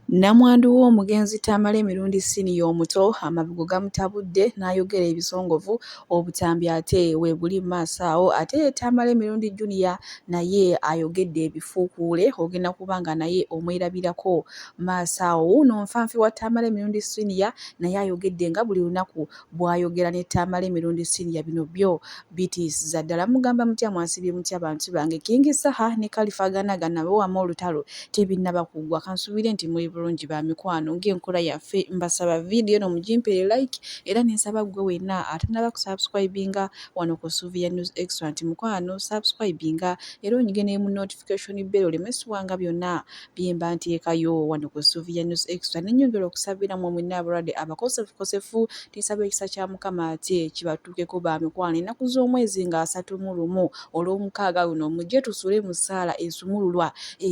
Namwandu w'omugenzi Tamale emirundi siniya omuto amabugo gamutabudde n'ayogera ebisongovu obutambi ate we buli maaso awo ate Tamale emirundi Junior naye ayogedde ebifuukuule ogenda kubanga naye omwerabirako maaso awo. Wuuno nfanfi wa Tamale emirundi siniya naye ayogedde nga buli lunaku bw'ayogera ne Tamale emirundi siniya bino byo bitiisiza ddala. Mugamba mutya mwasibye mutya bantu bange? King Saha ne Khalifa Ganaga nabo wamu olutalo tebinnaba kuggwa. Kansuubire nti muli bulungi ba mikwano ng'enkola yaffe. Mbasaba vidiyo no mugimpere like era nensaba gwe wenna atanaba kusubscribinga wano ku Sylvia News Extra nti mukwano subscribinga era onyige mu notification bell olemeswanga byonna byemba nteekayo wano ku Sylvia News Extra. Nenyongera okusabira mu mwenna abalwadde abakosefu tisaba ekisa kya Mukama ate kibatuukeko ba mikwano. Ennaku z'omwezi nga 31 olw'omukaaga luno mujje tusule mu ssaala esumululwa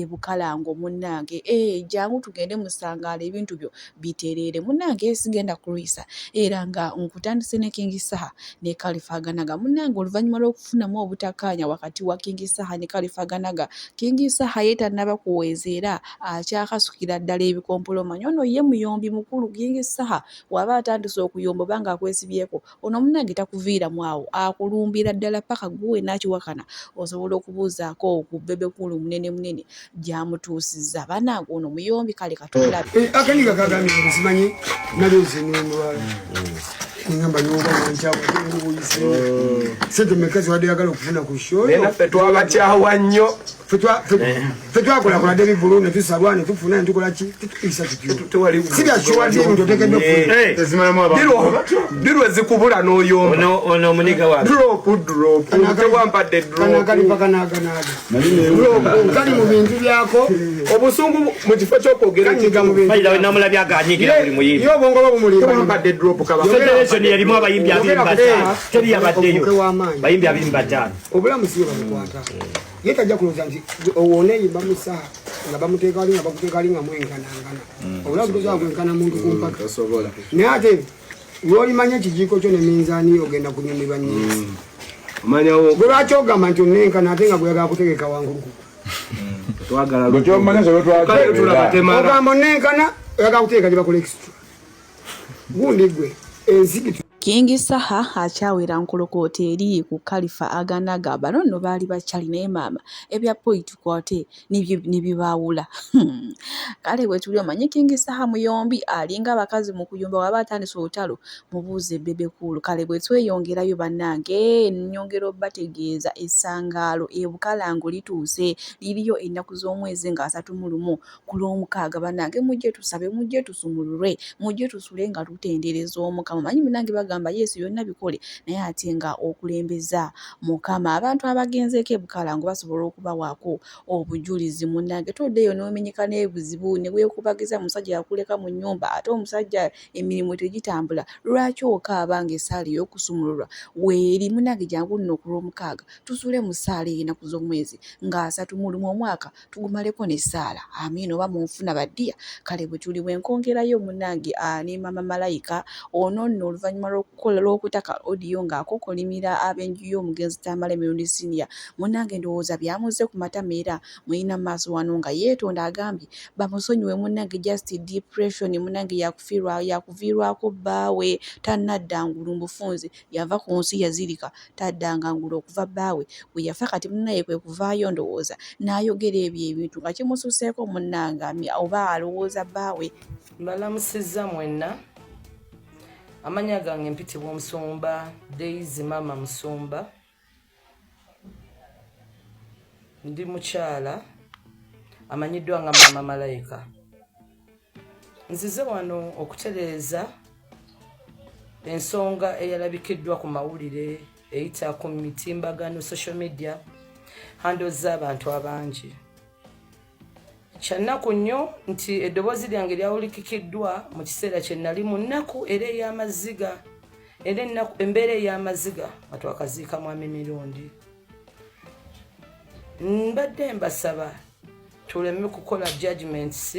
Bukalango munnange jangu tugende musangaala ebintu byo bitereere munnange sigenda kulwisa era nga nkutandise ne King Saha ne Khalifa Ganaga munnange oluvannyuma lw'okufunamu obutakkaanya wakati wa King Saha ne Khalifa Ganaga. King Saha yeetannaba kuweeza era akyakasukira ddala ebikompolo manyi ono ye muyombi mukulu. King Saha waba atandise okuyomba oba nga akwesibyeko ono munnange takuviiramu awo akulumbira ddala paka gwe n'akiwakana osobola okubuuzaako ku bebekulu munene gyamutuusizza banange ono muyombi kale katulabe akaniga kagamye simanyi naleze n'omulwala ngamba nyoba wanchawo ngubuyise sente mekazi wade yagala okufuna ku show nena fetwa batyawa nnyo fetwa kola kola debi bulune tusalwane tufuna ntukola ki tukisa tutwali sibya show ndi ndo tekendo ezimana mu abantu dirwe zikubula n'oyomba ono muniga wa drop tewampadde drop kanaga kali mu bintu byako obusungu mu kifo ky'okwogera kigamu bintu fayida we namulabya aganyigira buli muyimbi yo bongo bamuli tewampadde drop kaba federation yalimu abayimbi abiri batano teri yabaddeyo bayimbi abiri batano obulamu siyo bamukwata yetajja kuloza nti owone yimba musa nga bamuteeka wali nga bakuteeka wali nga mwenkanangana obulamu tosobola kwenkana muntu kumpaka naye ate lwolimanya ekijiiko kyo ne minzaani ogenda kunyumirwa nnyingi omanyawo gwe lwaki ogamba nti onenkana ate nga gweyagala kutegeka wanguluku ogamba onenkana oyagala kutegeka gye bakola extra gundi gwe enzigi. King Saha akyawera nkolokoota eri ku Khalifa Aganaga bano nno baali bakyali naye maama ebya point kwate nibibaawula kale bwe tuli omanyi King Saha muyombi alinga abakazi mu kuyomba waba atandise olutalo mubuuze bebekulu kale bwe tweyongerayo bannange nnyongera obbategeeza essangaalo Bukalango lituuse liriyo ennaku z'omwezi nga 31 ku lw'omukaaga bannange mujje tusabe mujje tusumululwe mujje tusule nga tutendereza Omukama manyi munnange bagamba Yesu byonna bikole naye ate nga okulembeza Mukama. Abantu abagenzeeko Bukalango basobola okubawaako obujulizi munnange toddeyo n'omenyeka n'ebuzibu ne weekubagiza musajja yakuleka mu nnyumba ate omusajja emirimu tegitambula lwaki okaaba ng'essaala ey'okusumululwa weeri munnange jangu nno ku lw'omukaaga tusule mu ssaala ennaku z'omwezi nga 31 omwaka tugumaleko n'essaala amiina oba munfuna baddiya kale bwe tuli bwenkongerayo munnange ne Mama Malayika ono nno oluvannyuma lw'okutaka audio ng'akokolimira ab'enju y'omugenzi Tamale emirundi siniya munnange ndowooza byamuze ku matama era mulina maaso wano nga yeetonda agambye bamusonyiwe munnange just depression munnange yakuviirwako bbaawe tannadda ngulu mbufunze yava ku nsi yazirika taddanga ngulu okuva bbaawe bwe yafa kati munnaye kwe kuvaayo ndowooza n'ayogera ebyo ebintu nga kimususeeko munnange oba alowooza bbaawe. Mbalamusizza mwenna. Amanya gange mpitibwa Omusumba Daisy Mama Musumba. Ndi mukyala amanyiddwa nga Mama Malayika. Nzize wano okutereeza ensonga eyalabikiddwa ku mawulire eyita ku mitimbagano social media handles z'abantu abangi. Kyannaku nnyo nti eddoboozi lyange lyawulikikiddwa mu kiseera kye nali mu nnaku era ey'amaziga era embeera ey'amaziga nga twakaziika mwami mirundi. Mbadde mbasaba tuleme kukola judgments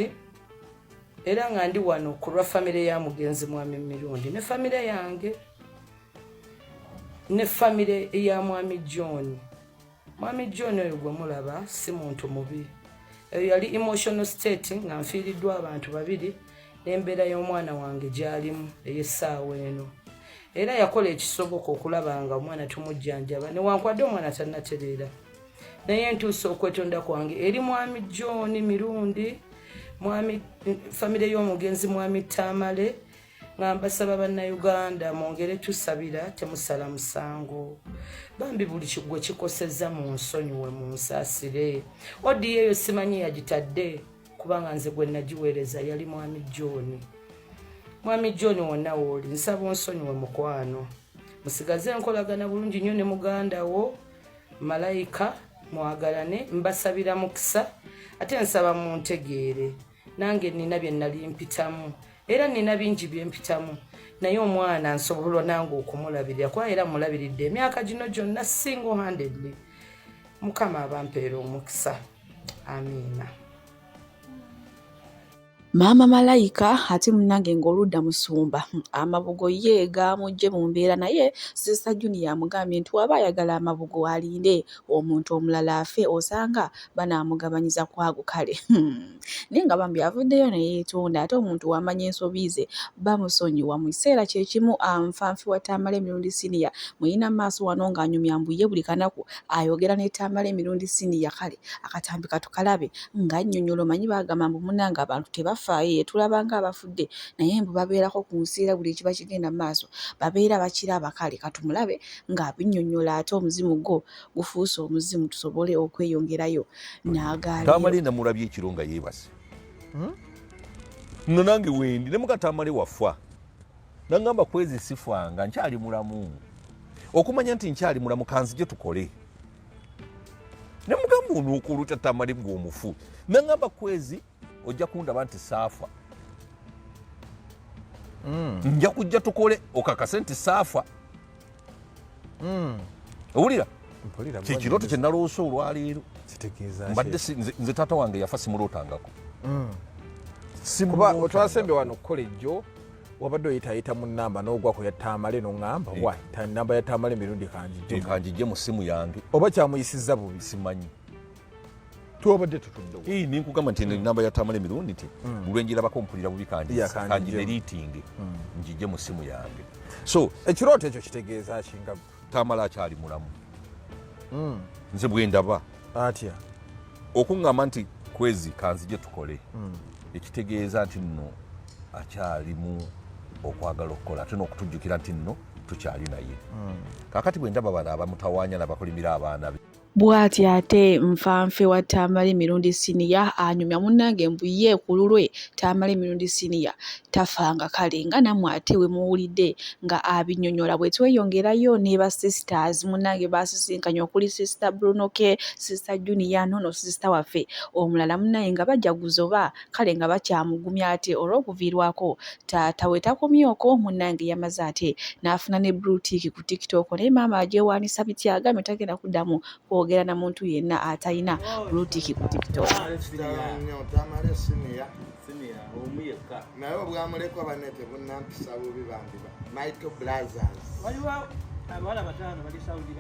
era nga ndi wano ku lwa famire ya mugenzi mwami mirundi ne famire yange ne famire eya mwami John. Mwami John oyo gwe mulaba si muntu mubi yali emotional state nga nfiiriddwa abantu babiri n'embeera y'omwana wange gy'alimu ey'essaawa eno era yakola ekisoboka okulaba nga omwana tumujjanjaba newankwadde omwana tannatereera naye ntuuse okwetonda kwange eri mwami John Mirundi mwami famire y'omugenzi mwami Tamale nga mbasaba bannayuganda mwongere tusabira temusala musango bambi buli kigwe kikosezza mu nsonyiwe mu nsaasire odi eyo simanyi yagitadde kubanga nze gwe nagiweereza yali mwami John wonna wooli nsaba onsonyiwe mukwano musigaze enkolagana bulungi nnyo ne muganda wo Malayika mwagalane mbasabira mukisa ate nsaba muntegeere nange nina bye nali mpitamu era nina bingi bye mpitamu naye omwana nsobola nange okumulabirira kwa era mulabiridde emyaka gino gyonna single-handedly Mukama abampeera omukisa amiina. Maama Malayika ate munnange ng'oludda Musumba amabugo ye gaamujje mu mbeera naye Sister Junior amugambye nti waba ayagala amabugo alinde omuntu omulala afe osanga banaamugabanyiza kwago kale naye nga bambi avuddeyo ne yeetonda ate omuntu wamanya ensobi ze bamusonyiwa mu kiseera kye kimu Nfanfi wa Tamale Mirundi Senior muyina maaso wano ng'anyumya mbuye buli kanaku ayogera ne Tamale Mirundi Senior kale akatambi katukalabe ng'annyonnyola omanyi baagamba mbu munnange abantu tebafa tulabanga abafudde naye mbu babeerako ku nsiira buli kiba kigenda mu maaso babeera bakiraba kale katumulabe ng'abinnyonnyola ate omuzimu gwo gufuuse omuzimu tusobole okweyongerayo n'agaali Tamale namulabye ekiro nga yeebase nno nange wendi ne muka Tamale wafa nangamba kwezi sifanga nkyali mulamu okumanya nti nkyali mulamu kanzije tukole ne mugamba ono okuluta Tamale ng'omufu nangamba kwezi ojja kundaba nti saafa nja kujja tukole okakase nti saafa owulira kyekiroto kye naloose olwaleero mbadde nze taata wange yafa simulootangako kuba otwasembe wano okukola ejjo wabadde oyitayita mu nnamba n'ogwako ya Tamale n'oŋŋamba wa nnamba ya Tamale Mirundi kanjijje mu simu yange oba kyamuyisizza bubi simanyi tuwabadde tutudde ninkugamba nti namba ya Tamale Mirundi nti lwenjirabako mpulira bubi kanjideriitinge njijje mu simu yange so ekirooto ekyo kitegeeza kinga Tamale akyali mulamu nze bwendaba atya okuŋŋamba nti kwezi kanzije tukole ekitegeeza nti nno akyalimu okwagala okukola ate n'okutujjukira nti nno tukyali naye kaakati bwendaba bano abamutawaanya n'abakolimira abaana be bw'ati ate Nfanfi wa Tamale Mirundi Senior anyumya munnange mbu ye ku lulwe Tamale Mirundi Senior tafanga kale nga nammwe ate we muwulidde nga abinnyonnyola bwe tweyongerayo ne ba sisters munnange basisinkanye okuli Sister Bruno K, Sister Junior nono sister waffe omulala munnange nga bajaguza oba kale nga bakyamugumya ate olw'okuviirwako taata we takomyeko munnange yamaze ate n'afuna ne Blue Tick ku TikTok naye maama agyewaanisa bitya agambe tagenda kuddamu kwogera na muntu yenna atalina Blue Tick ku TikTok. Tamale Senior naye obwamulekwa banete bunnampisa bubi bandiba Michael Brothers waliwo abawala bataano bali Saudi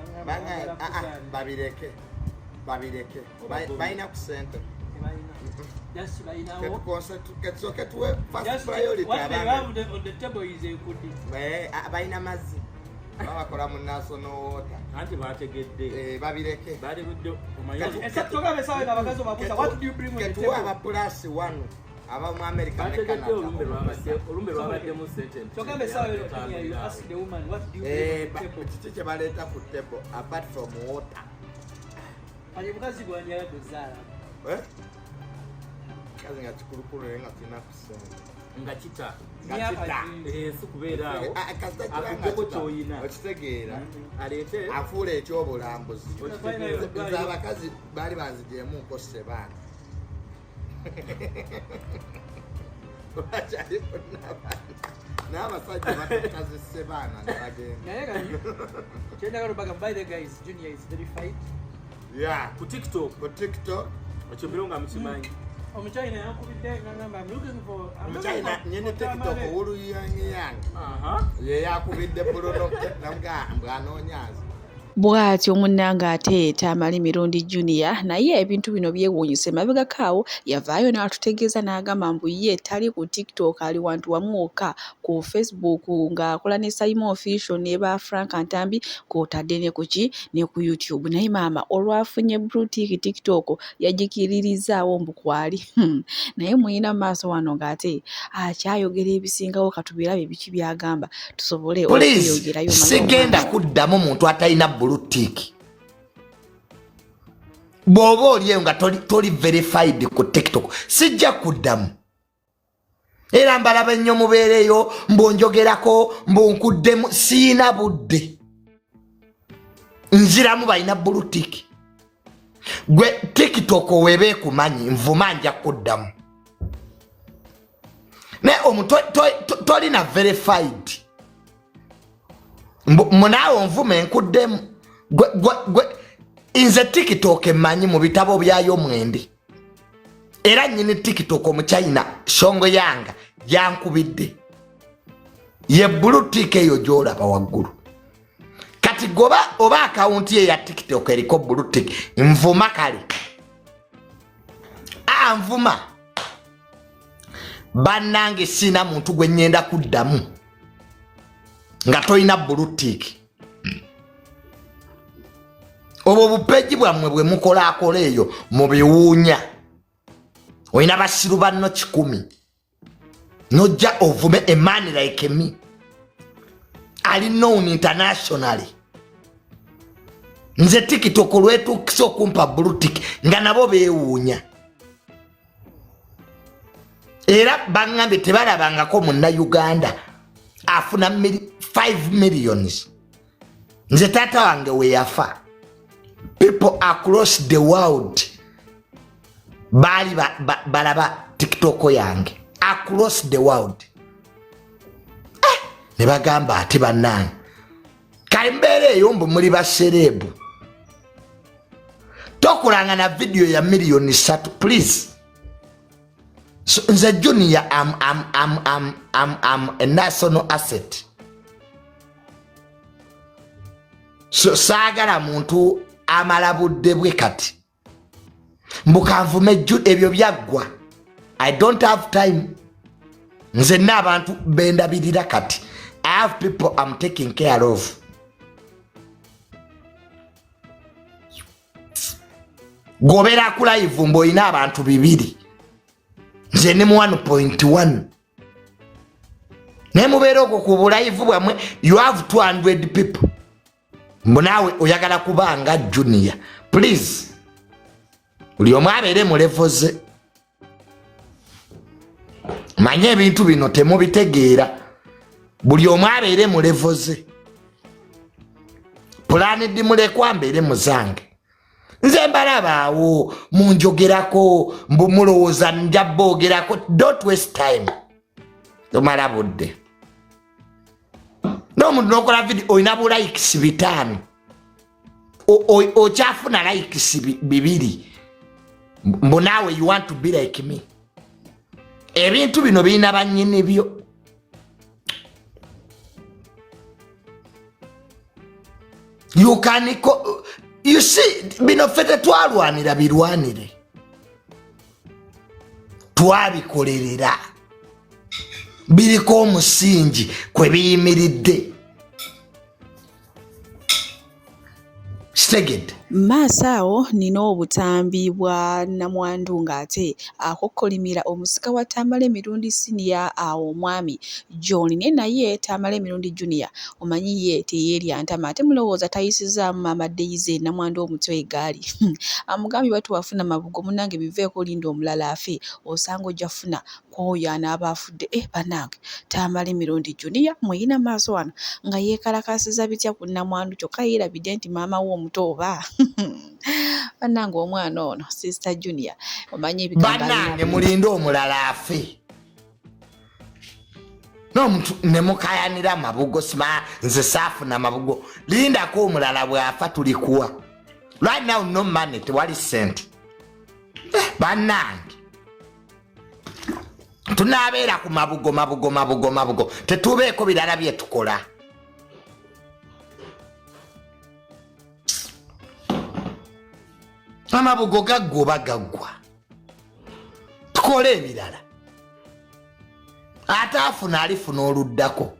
babireke balina ku sente balina mazzi babakola mu national water anti bategedde babireke ketuwa aba plus 1 aba mu America ne Canada olumbe lwabadde mu sentence kiki kye baleeta ku table apart from water mukazi gwanyala dozala kazi nga kikulukulu nga tulina kusente nga kita sikubeera awo akazako kyoyina okitegeera aleete afuula ekyobulambuzi nze abakazi baali banzigyemu nkose baana lwakyalimu n'abasajja batukazise baana nabagenda ku TikTok okyobiro nga mukimanyi omuchina yakubidde ngamba I'm looking for omuchina nyene TikTok owuluyangiyanga ye yakubidde Bruno namugamba anonyaza bw'atyo munnanga ate Tamale Mirundi Junior naye ebintu bino byewuunyise mabegakaawo yavaayo n'atutegeeza n'agamba mbu ye tali ku TikTok ali wantu wamwoka ku Facebook ng'akola ne Simon Official ne ba Frank Antambi kw'otadde ne kuki ne ku YouTube naye maama olwafunye Blue Tick TikTok yagikiririzaawo mbu kwali naye muyina maaso wano ng'ate akyayogera ebisingawo katubirabe biki byagamba tusobole okweyogerayo sigenda kuddamu muntu atalina Blue Tick bw'oba oliyo nga toli verified ku TikTok sijja kuddamu era mbalaba ennyo mubeereyo mbonjogerako mbunkuddemu siina budde nziramu balina Blue Tick gwe TikTok weeba ekumanyi nvuma nja kuddamu naye omuntu tolina verified munaawe nvume nkuddemu gwe nze TikTok emanyi mu bitabo byayo mwende era nyini TikTok omuchina shongo yanga yankubidde ye Blue Tick eyo gy'olaba waggulu kati goba oba akawunti ye ya TikTok eriko Blue Tick nvuma kale nvuma bannange sina muntu gwe nyenda kuddamu nga toyina Blue Tick obwo bupeji bwammwe bwe mukolaakola eyo mubiwuunya oyina basiru banno 10 nojja ovume a man like me ali known internationally nze TikTok olwetuukisa okumpa Blue Tick nga nabo beewuunya era bangambye tebalabangako munna Uganda afuna 5 millions nze taata wange we yafa people across the world bali balaba TikTok yange across the world ne bagamba ati bannange kale mbeera eyo mbu muli baserebu tokulanga na video ya million 3 please so nze Junior I'm a national asset so saagala muntu amala budde bwe kati mbukanvume ebyo byaggwa I don't have time nze n'abantu bendabirira kati I have people I'm taking care of gobera ku live mboyina abantu 2 nze ne 1.1 ne mubeera okwo ku live bwamwe you have 200 people mbunawe oyagala kubanga Junior please buli omu abeere mu levoze manye ebintu bino temubitegeera buli omu abeere mu levoze pulani dimulekwa mbeere muzange nze mbalabaawo munjogerako mbumulowooza nja boogerako don't waste time tomala budde n'omuntu n'okola video oyina bu likes 5 okyafuna likes 2 mbu naawe you want to be like me ebintu bino birina bannyini byo you see bino fete twalwanira birwanire twabikolerera biriko omusingi kwe biyimiridde steged Masaawo nina obutambi bwa namwandu ng'ate akokkolimira omusika wa Tamale Mirundi Senior awo omwami John ne naye Tamale Mirundi Junior omanyi ye teyeerya ntama ate mulowooza tayisizaamu Maama Daisy namwandu omutwe egaali amugambye batu wafuna mabugo munnange biveeko linda omulala afe osanga ojja funa kwoyo anaaba afudde bannange Tamale Mirundi Junior muyina maaso wano nga yeekalakasiza bitya ku namwandu kyokka yeerabidde nti maama we omuto oba bannange omwana ono Sister Junior omanye ebigambo bannange mulinde omulala afe n'omuntu ne mukayanira amabugo sima nze saafuna amabugo lindako omulala bw'afa tulikuwa right now no money tewali sente bannange tunaabeera ku mabugo tetubeeko birala bye tukola amabugo gaggwa oba gaggwa tukole ebirala ate afuna alifuna oluddako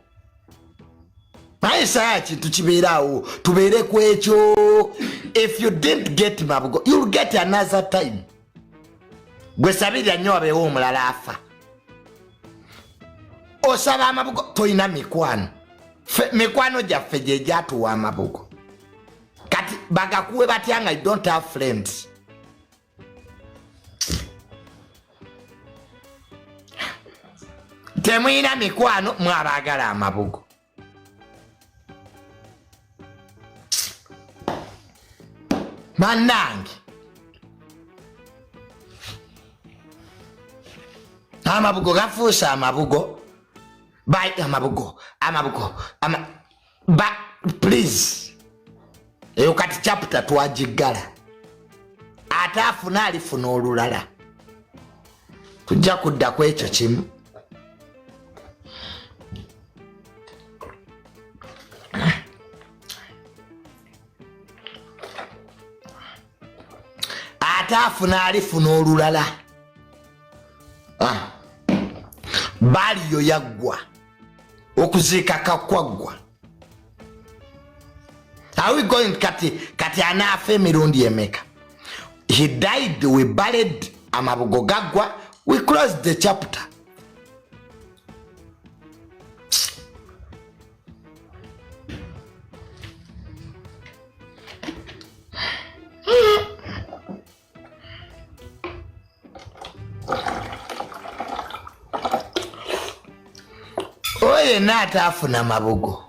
naye saa kintu kibeeraawo tubeere ku ekyo. If you didn't get mabugo you'll get another time. Gwe sabirira nnyo wabeewo omulala afa osaba amabugo toyina mikwano mikwano gyaffe gye gyatuwa amabugo kati bagakuwe batya nga you don't have friends. Temuyina mikwano mwabaagala amabugo. Manange amabugo gafuusa amabugo bai amabugo ba please eyo kati chapter twagigala ate afuna alifuna olulala tujja kudda ku ekyo kimu. Ate afuna alifuna olulala baliyo yaggwa okuziika kakwaggwa. Are we going kati anaafa emirundi emeka? He died, we buried, amabugo gaggwa, we closed the chapter. Oye nata afuna mabugo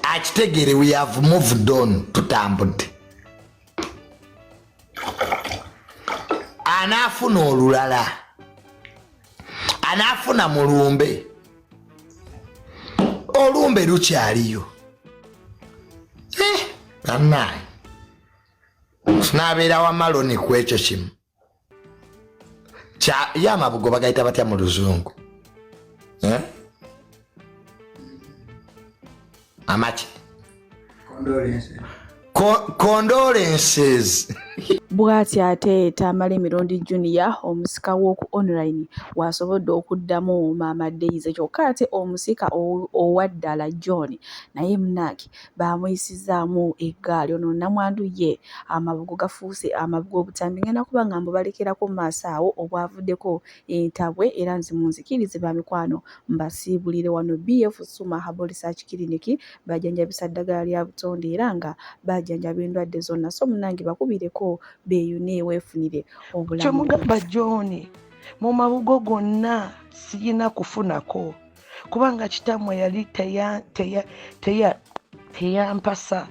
akitegere we have moved on tutambudde. Anafuna olulala anafuna mulumbe olumbe lukyaliyo anayi nabeera wa maloni ku ekyo kimu yamabugo bagayita batya mu luzungu amachi condolences. Bw'ati ate Tamale Mirundi Junior omusika w'oku online wasobodde okuddamu Maama Daisy kyokka ate omusika owaddala John naye munnange baamuyisizaamu eggaali ono nnamwandu ye amabugo gafuuse amabugo obutambi ngenda kuba nga mbubalekeraku mu maaso awo obwavuddeko entabwe era nzimunzikirize ba mikwano mbasiibulire wano BF Suma Herbal Research Clinic bajjanjabisa ddagala lya butonde era nga bajjanjaba endwadde zonna so munnange bakubireko beeyune weefunire obulamu. Kyemugamba John mu mabugo gonna siyina kufunako kubanga kitammwe yali teyampasa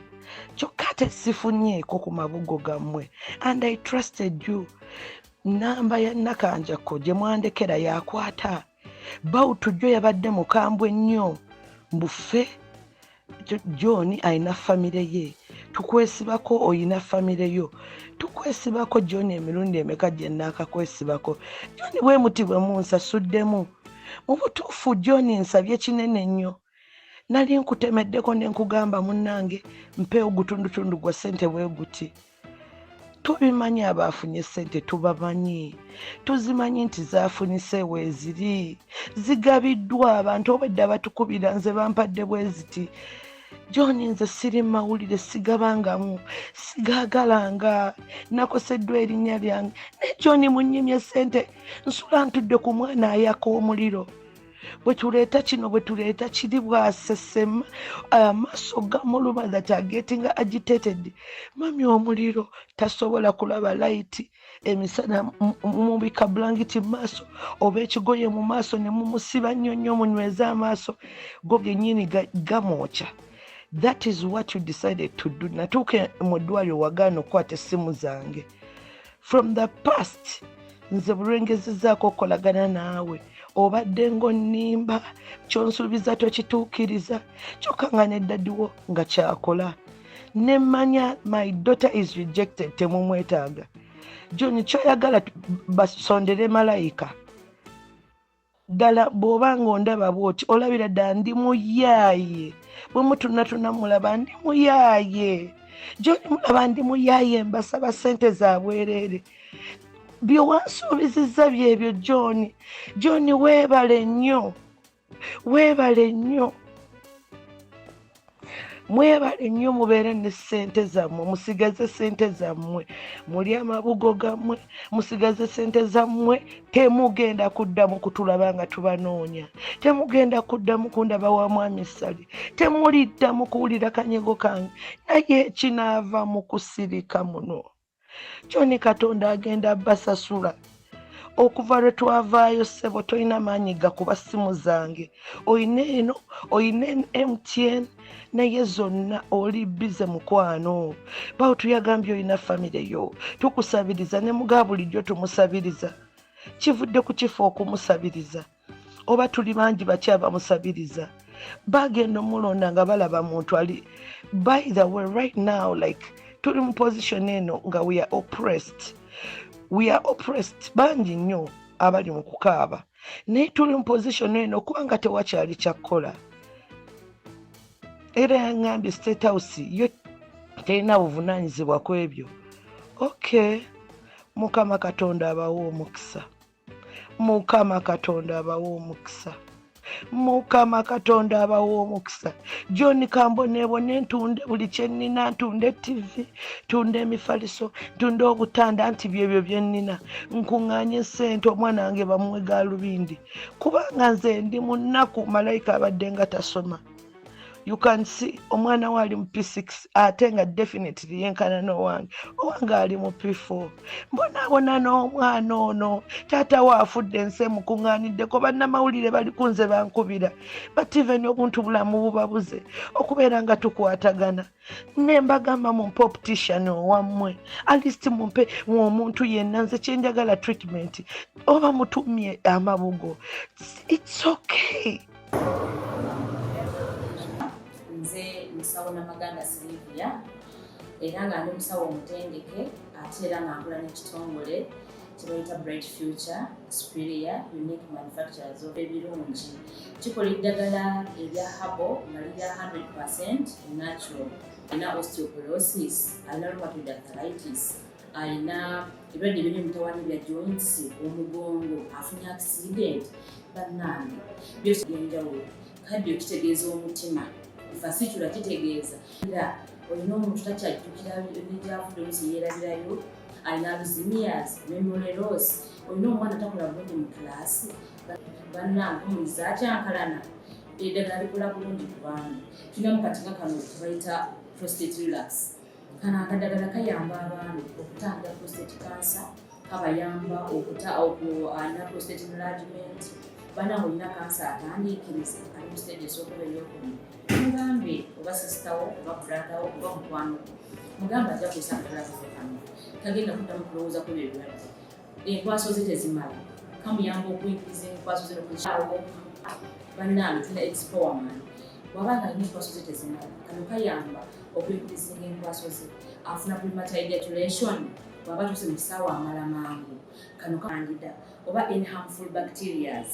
kyokka ate sifunyeeko ku mabugo gammwe and I trusted you. Namba ya Nakanjako gye mwandekera yakwata bawutu jjo yabadde mukambwe nnyo mbuffe John ayina famire ye tukwesibako oyina famire yo tukwesibako John emirundi emeka gye nnaakakwesibako John bwe muti bwe munsasuddemu mu butuufu John nsabye kinene nnyo nali nkutemeddeko ne nkugamba munnange mpe ogutundutundu gwa ssente bwe guti tubimanyi abaafunye ssente tubamanyi tuzimanyi nti zaafunise weeziri zigabiddwa abantu obwedda batukubira nze bampadde bwe ziti John nze siri mawulire sigabangamu sigaagalanga nakoseddwa erinnya lyange ne John munnyimye ssente nsula ntudde ku mwana ayaka omuliro bwe tuleeta kino bwe tuleeta kiri bwasesema amaaso gamuluma that are getting agitated mami omuliro tasobola kulaba layiti emisana mubika blanketi mu maaso oba ekigoye mu maaso ne mumusiba nnyo nnyo munyweza amaaso go gennyini gamwokya. That is what you decided to do. Natuuke mu ddwaliro wagaana okukwata essimu zange. From the past nze bulwengezezaako okukolagana naawe obadde ng'onnimba kyonsuubiza tokituukiriza kyokka nga neddadiwo nga kyakola nemmanya my daughter is rejected temumwetaaga. John kyoyagala basondere malayika ddala bw'oba ng'ondaba bw'oti olabira ddala ndi muyaaye bwe mutunatuna mulaba ndi muyaaye John mulaba ndi muyaye mbasaba ssente za bwerere byowansuubizizza byebyo John weebale nnyo mwebale nnyo mubeere ne ssente zammwe musigaze ssente zammwe muli amabugo gammwe musigaze ssente zammwe temugenda kuddamu kutulaba nga tubanoonya temugenda kuddamu kundaba wa mwami Sali temuliddamu kuwulira kanyego kange naye kinaava mu kusirika muno John Katonda agenda basasula okuva lwe twavaayo ssebo tolina maanyi gakuba ssimu zange oyina eno oyina MTN naye zonna oli bize mukwano bawo tuyagambye oyina famire yo tukusabiriza ne muga bulijjo tumusabiriza kivudde ku kifo okumusabiriza oba tuli bangi bakyaba musabiriza bagenda omulonda nga balaba muntu ali by the way right now like tuli mu position eno nga we are oppressed bangi nnyo abali mu kukaaba naye tuli mu position eno kubanga tewakyali kyakkola era yaŋŋambye State House yo terina buvunaanyizibwa ku ebyo okay Mukama Katonda abawa omukisa Mukama Katonda abawa omukisa John Kambonebone ntunde buli kye nnina ntunde TV ntunde emifaliso ntunde obutanda nti byebyo bye nnina nkuŋŋaanye ssente omwana wange bamuwe gaalubindi kubanga nze ndi mu nnaku malayika abadde nga tasoma you can see omwana we ali mu P6 ate nga definitely yenkana n'owange owange ali mu P4 mbonaabona n'omwana ono taata we afudde ensi emukuŋŋaaniddeko bannamawulire bali kunze bankubira but even obuntu bulamu bubabuze okubeera nga tukwatagana ne mbagamba mumpe optician owammwe at least mumpe omuntu yenna nze kyenjagala treatment oba mutumye amabugo it's okay. Nze musawo Namaganda Sylvia era nga ndi musawo omutendeke ate era nga nkola n'ekitongole kye bayita Bright Future Superior Unique Manufacturers of ebirungi kikola eddagala erya herbal nga lirya 100% natural alina osteoporosis alina rheumatoid arthritis alina ebirwadde ebiri emitawaana bya joints omugongo afunye accident bannange byose byenjawulo kaddio kitegeeza omutima fasitula kitegeeza era olina omuntu takyajjukira nebyavude olusi yeerabirayo alina alzheimer's memory loss olina omwana takola bulungi mu kilaasi bannange omuliza akyankalana eddagala likola bulungi ku baana tulina mukati nga kano kebayita prostate relax kano akadagala kayamba abaana okutangira prostate cancer kabayamba alina prostate enlargement bannange olina kansa atandiikiriza ali mu stage esookuba eyokubiri mugambe oba sisitawo oba bratawo oba mukwano mugamba ajja kusangala kano tagenda kuddamu kulowooza ku ebyo ebirwadde enkwaso ze tezimala kamuyamba okuyigiriza enkwaso ze nokukyawo bannange tulina expowerman wabanga alina enkwaso ze tezimala kano kayamba okuyigiriza enkwaso ze afuna premature ejaculation bwaba tuse mu kisaawa amala mangu kano kandida oba in harmful bacterias